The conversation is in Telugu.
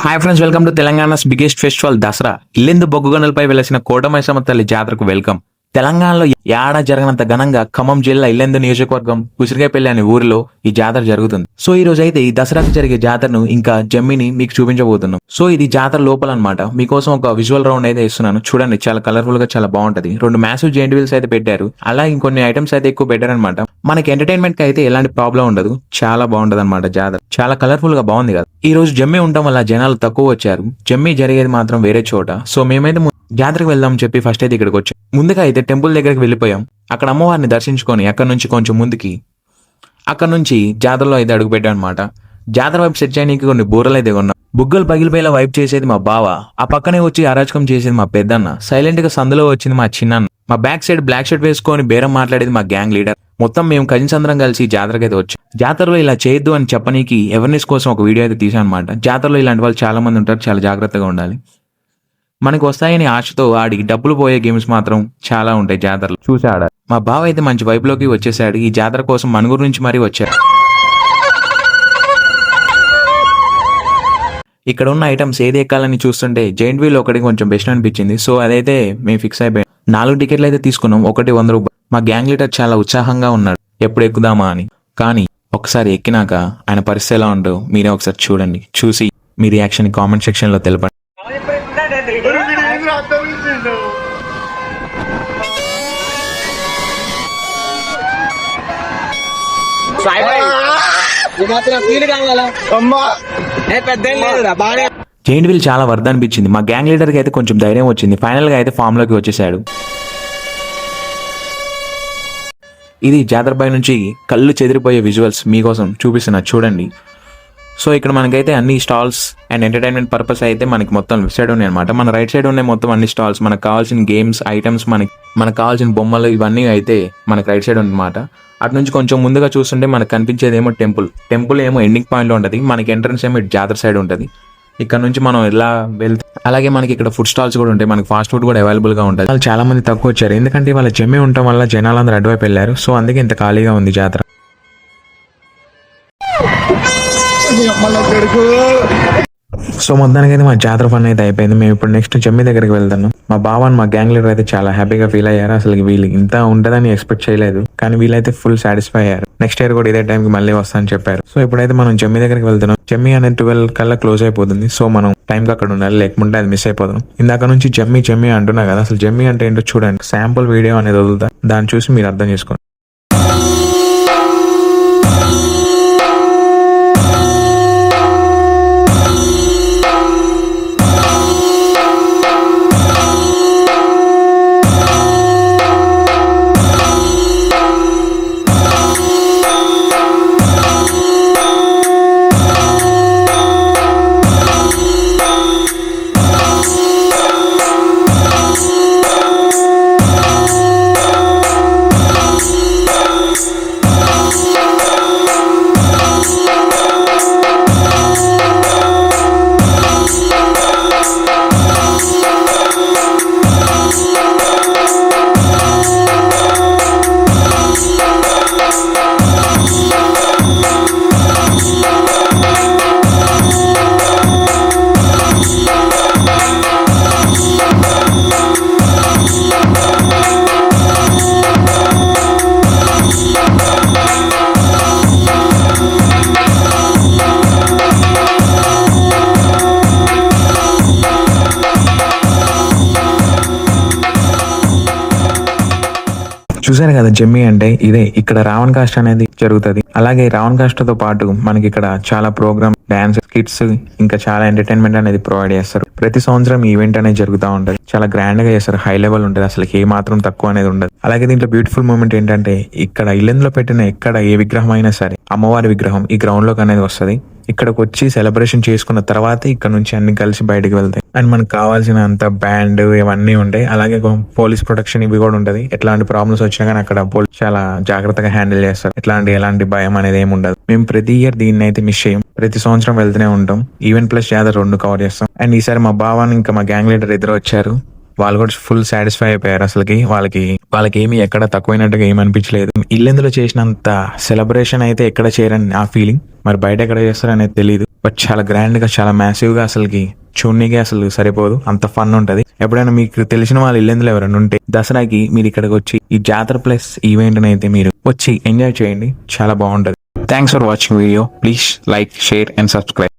Hi friends, welcome to Telangana's biggest festival Dasara. Yellandu బొగ్గుగనులపై వెలసిన కోటమైసమ్మ తల్లి జాతరకు వెల్కమ్. తెలంగాణలో ఏడా జరగనంత ఘనంగా ఖమ్మం జిల్లా ఇల్లెందు నియోజకవర్గం ఉసిరికాయపల్లి అనే ఊరిలో ఈ జాతర జరుగుతుంది. సో ఈ రోజు అయితే ఈ దసరాకు జరిగే జాతరను ఇంకా జమ్మిని మీకు చూపించబోతున్నాం. సో ఇది జాతర లోపల అన్నమాట. మీకోసం ఒక విజువల్ రౌండ్ అయితే ఇస్తున్నాను, చూడండి. చాలా కలర్ఫుల్ గా చాలా బాగుంటది. 2 మ్యాసివ్ జెయింట్ వీల్స్ అయితే పెట్టారు. అలా ఇంకొన్ని ఐటమ్స్ అయితే ఎక్కువ పెట్టారు అనమాట. మనకి ఎంటర్టైన్మెంట్ కి అయితే ఎలాంటి ప్రాబ్లం ఉండదు. చాలా బాగుంటది అనమాట జాతర. చాలా కలర్ఫుల్ గా బాగుంది కదా. ఈ రోజు జమ్మి ఉండటం వల్ల జనాలు తక్కువ వచ్చారు. జమ్మి జరిగేది మాత్రం వేరే చోట. సో మేమైతే జాతరకు వెళ్దాం చెప్పి ఫస్ట్ అయితే ఇక్కడికి వచ్చాం. ముందుగా అయితే టెంపుల్ దగ్గరికి వెళ్ళిపోయాం. అక్కడ అమ్మవారిని దర్శించుకొని అక్కడ నుంచి కొంచెం ముందుకి అక్కడ నుంచి జాతరలో అయితే అడుగు పెట్టాం అనమాట. జాతర వైపు సెట్ చేయడానికి కొన్ని బూరలు అయితే కొన్నాం. బుగ్గలు పగిలిపోయేలా వైప్ చేసేది మా బావ, ఆ పక్కనే వచ్చి అరాచకం చేసేది మా పెద్దన్న, సైలెంట్ గా సందులో వచ్చింది మా చిన్నన్న, మా బ్యాక్ సైడ్ బ్లాక్ షర్ట్ వేసుకొని బేరం మాట్లాడేది మా గ్యాంగ్ లీడర్. మొత్తం మేము కజిన్స్ అందరం కలిసి జాతరకి అయితే వచ్చాం. జాతరలో ఇలా చేయొద్దు అని చెప్పనీకి అవేర్నెస్ కోసం ఒక వీడియో అయితే తీసాను అనమాట. జాతరలో ఇలాంటి వాళ్ళు చాలా మంది ఉంటారు, చాలా జాగ్రత్తగా ఉండాలి. మనకు వస్తాయని ఆశతో ఆడికి డబ్బులు పోయే గేమ్స్ మాత్రం చాలా ఉంటాయి జాతరలో. చూసాడు మా బావ అయితే మంచి వైపులోకి వచ్చేసాడు. ఈ జాతర కోసం మనుగురు నుంచి మరీ వచ్చాడు. ఇక్కడ ఉన్న ఐటమ్స్ ఏది ఎక్కాలని చూస్తుంటే జైంట్ వీల్ ఒకటి కొంచెం బెస్ట్ అనిపించింది. సో అదైతే మేము ఫిక్స్ అయిపోయాం. 4 టికెట్లు అయితే తీసుకున్నాం, ఒకటి 100 రూపాయలు. మా గ్యాంగ్ లీడర్ చాలా ఉత్సాహంగా ఉన్నాడు ఎప్పుడు ఎక్కుదామా అని. కానీ ఒకసారి ఎక్కినాక ఆయన పరిస్థితి ఎలా ఉందో మీరే ఒకసారి చూడండి. చూసి మీ రియాక్షన్ కామెంట్ సెక్షన్ లో తెలపండి. జైంట్ వీల్ చాలా వర్ద అనిపించింది. మా గ్యాంగ్ లీడర్ కి అయితే కొంచెం ధైర్యం వచ్చింది. ఫైనల్ గా అయితే ఫామ్ లోకి వచ్చేసాడు. ఇది జాతర పై నుంచి కళ్ళు చెదిరిపోయే విజువల్స్ మీకోసం చూపిస్తున్నా, చూడండి. సో ఇక్కడ మనకైతే అన్ని స్టాల్స్ అండ్ ఎంటర్టైన్మెంట్ పర్పస్ అయితే మనకి మొత్తం లెఫ్ట్ సైడ్ ఉన్నాయి అనమాట. మన రైట్ సైడ్ ఉన్నాయి మొత్తం అన్ని స్టాల్స్. మనకు కావాల్సిన గేమ్స్ ఐటమ్స్, మనకు కావాల్సిన బొమ్మలు ఇవన్నీ అయితే మనకి రైట్ సైడ్ ఉందన్నమాట. అటు నుంచి కొంచెం ముందుగా చూస్తుంటే మనకు కనిపించేది ఏమో టెంపుల్ ఏమో ఎండింగ్ పాయింట్ లో ఉంటుంది. మనకి ఎంట్రన్స్ ఏమో జాతర సైడ్ ఉంటుంది. ఇక్కడ నుంచి మనం ఎలా వెళ్తే అలాగే మనకి ఇక్కడ ఫుడ్ స్టాల్స్ కూడా ఉంటాయి. మనకి ఫాస్ట్ ఫుడ్ కూడా అవైలబుల్ గా ఉంటుంది. వాళ్ళు చాలా మంది తక్కువ వచ్చారు, ఎందుకంటే వాళ్ళ జమ్మి ఉండటం వల్ల జనాలందరూ అటువైపు వెళ్ళారు. సో అందుకే ఇంత ఖాళీగా ఉంది జాతర. సో మొత్తానికి అయితే మా జాతర ఫన్ అయితే అయిపోయింది. మేము ఇప్పుడు నెక్స్ట్ జమ్మి దగ్గరికి వెళ్తాను. మా బావ మా గ్యాంగ్ లీడర్ అయితే చాలా హ్యాపీగా ఫీల్ అయ్యారు. అసలు వీళ్ళు ఇంత ఉంటుందని ఎక్స్పెక్ట్ చేయలేదు, కానీ వీళ్ళైతే ఫుల్ సాటిస్ఫై అయ్యారు. నెక్స్ట్ ఇయర్ కూడా ఇదే టైంకి మళ్ళీ వస్తానని చెప్పారు. సో ఇప్పుడైతే మనం జమ్మి దగ్గరికి వెళ్తున్నాం. జమ్మి అనేది 12 కల్లా క్లోజ్ అయిపోతుంది. సో మనం టైంకి అక్కడ ఉండాలి, లేకుంటే అది మిస్ అయిపోతాం. ఇందాక నుంచి జమ్మి అంటున్నా కదా, అసలు జమ్మి అంటే ఏంటో చూడండి. శాంపుల్ వీడియో అనేది వదులుతా, దాన్ని చూసి మీరు అర్థం చేసుకోండి. చూసారు కదా, జమ్మి అంటే ఇదే. ఇక్కడ రావణ్ కాస్ట్ అనేది జరుగుతుంది. అలాగే రావణ్ కాస్ట్ తో పాటు మనకి ఇక్కడ చాలా ప్రోగ్రామ్, డాన్స్, స్కిట్స్, ఇంకా చాలా ఎంటర్టైన్మెంట్ అనేది ప్రొవైడ్ చేస్తారు. ప్రతి సంవత్సరం ఈవెంట్ అనేది జరుగుతూ ఉంటది. చాలా గ్రాండ్ గా చేస్తారు, హై లెవెల్ ఉంటుంది. అసలు ఏ మాత్రం తక్కువ అనేది ఉండదు. అలాగే దీంట్లో బ్యూటిఫుల్ మూమెంట్ ఏంటంటే ఇక్కడ ఇల్లెందులో పెట్టిన ఎక్కడ ఏ విగ్రహం అయినా సరే, అమ్మవారి విగ్రహం ఈ గ్రౌండ్ లోకి అనేది వస్తుంది. ఇక్కడికి వచ్చి సెలబ్రేషన్ చేసుకున్న తర్వాత ఇక్కడ నుంచి అన్ని కలిసి బయటకు వెళ్తాయి. అండ్ మనకు కావాల్సిన అంత బ్యాండ్ ఇవన్నీ ఉంటాయి. అలాగే పోలీస్ ప్రొటెక్షన్ ఇవి కూడా ఉంటది. ఎట్లాంటి ప్రాబ్లమ్స్ వచ్చినా కానీ అక్కడ పోలీస్ చాలా జాగ్రత్తగా హ్యాండిల్ చేస్తారు. ఎలాంటి భయం అనేది ఏమి ఉండదు. మేము ప్రతి ఇయర్ దీన్ని అయితే మిస్ చేయం. ప్రతి సంవత్సరం వెళ్తూనే ఉంటాం. ఈవెంట్ ప్లస్ జాతర 2 కవర్ చేస్తాం. అండ్ ఈసారి మా బావాని ఇంకా మా గ్యాంగ్ లీడర్ ఇద్దరు వచ్చారు. వాళ్ళు కూడా ఫుల్ సాటిస్ఫై అయిపోయారు. అసలుకి వాళ్ళకి ఏమి ఎక్కడ తక్కువైనట్టుగా ఏమి అనిపించలేదు. ఇల్లెందులో చేసినంత సెలబ్రేషన్ అయితే ఎక్కడ చేయరని ఆ ఫీలింగ్. మరి బయట ఎక్కడ చేస్తారనేది తెలియదు. బట్ చాలా గ్రాండ్ గా చాలా మ్యాసివ్ గా అసలుకి చూడనీకే అసలు సరిపోదు, అంత ఫన్ ఉంటది. ఎప్పుడైనా మీకు తెలిసిన వాళ్ళు ఇల్లెందులో ఎవరైనా ఉంటే దసరాకి మీరు ఇక్కడికి వచ్చి ఈ జాతర ప్లస్ ఈవెంట్ అయితే మీరు వచ్చి ఎంజాయ్ చేయండి, చాలా బాగుంటది. Thanks for watching video. Please like, share and subscribe.